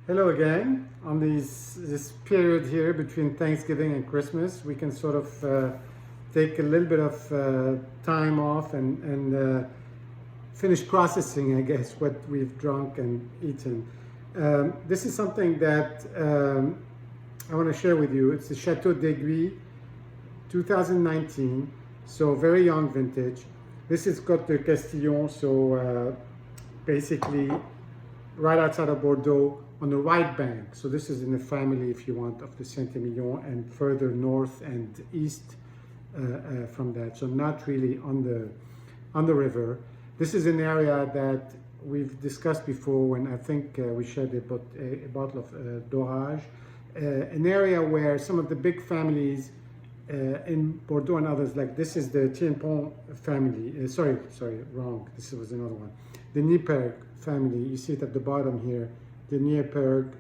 Hello again. On this period here between Thanksgiving and Christmas, we can sort of take a little bit of time off and finish processing, I guess, what we've drunk and eaten. This is something that I want to share with you. It's the Chateau 2019, so very young vintage. This is Côte de Castillon, so basically right outside of Bordeaux on the right bank. So this is in the family, if you want, of the Saint-Emilion, and further north and east from that. So not really on the river. This is an area that we've discussed before when I think we shared a bottle of Dorage. An area where some of the big families in Bordeaux and others, like this is the Tienpont family. Sorry, wrong. This was another one. The Nieperg family. You see it at the bottom here. The Nieperg.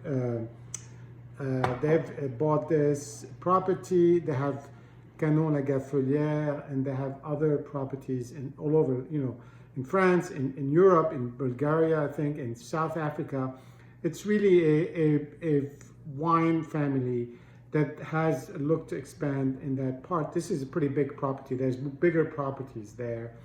They've bought this property. They have Canon la Gaffelière, and they have other properties all over, in France, in Europe, in Bulgaria, I think, in South Africa. It's really a wine family that has looked to expand in that part. This is a pretty big property. There's bigger properties there.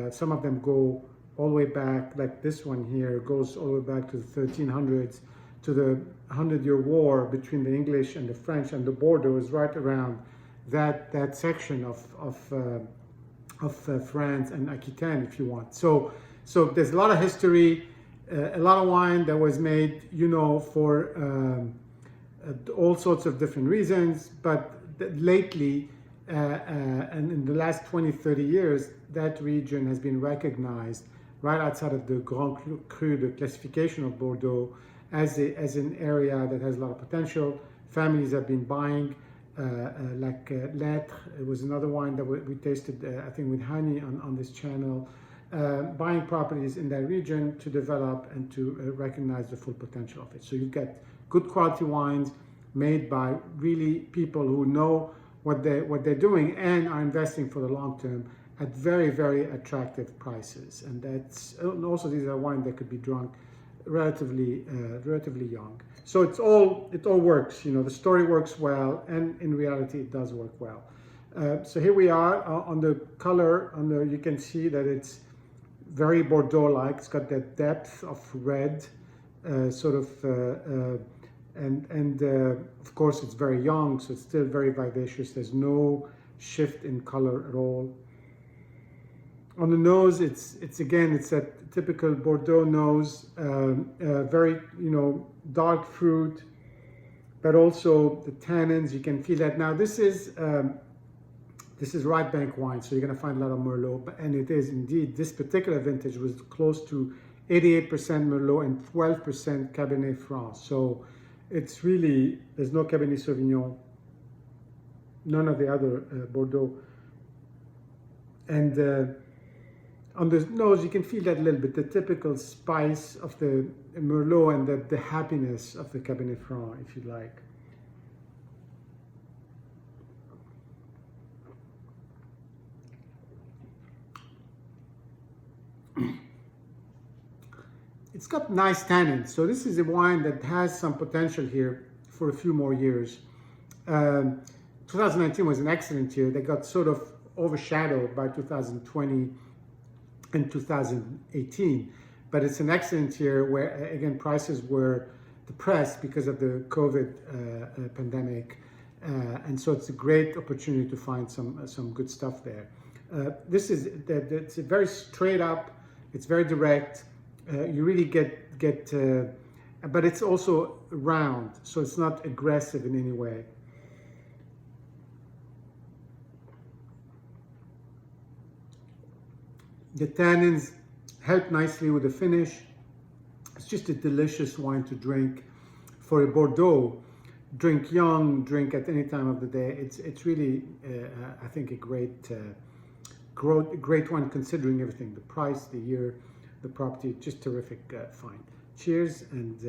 Some of them go all the way back, like this one here, goes all the way back to the 1300s, to the 100-Year War between the English and the French, and the Bordeaux is right around that section of France and Aquitaine, if you want. So there's a lot of history, a lot of wine that was made, for all sorts of different reasons, but lately, and in the last 20, 30 years, that region has been recognized right outside of the Grand Cru, the classification of Bordeaux, as an area that has a lot of potential. Families have been buying, like Lettres, it was another wine that we tasted, I think with Hani on this channel, buying properties in that region to develop and to recognize the full potential of it. So you get good quality wines made by really people who know what they're doing and are investing for the long term at very, very attractive prices. And that's also, these are wines that could be drunk relatively young. So it all works. The story works well, and in reality it does work well. So here we are on the color. You can see that it's very Bordeaux-like. It's got that depth of red, and of course it's very young, so it's still very vivacious. There's no shift in color at all. On the nose, it's that typical Bordeaux nose, very dark fruit, but also the tannins. You can feel that. Now this is right bank wine, so you're going to find a lot of Merlot, and it is indeed, this particular vintage was close to 88% Merlot and 12% Cabernet Franc. So it's really, there's no Cabernet Sauvignon, none of the other Bordeaux. And on the nose, you can feel that a little bit, the typical spice of the Merlot and the happiness of the Cabernet Franc, if you like. It's got nice tannins, so this is a wine that has some potential here for a few more years. 2019 was an excellent year. They got sort of overshadowed by 2020 and 2018, but it's an excellent year where, again, prices were depressed because of the COVID pandemic, and so it's a great opportunity to find some good stuff there. It's very straight up, it's very direct. You really get, but it's also round, so it's not aggressive in any way. The tannins help nicely with the finish. It's just a delicious wine to drink for a Bordeaux. Drink young, drink at any time of the day. It's really, I think, a great wine considering everything: the price, the year, the property. Just terrific find. Cheers, and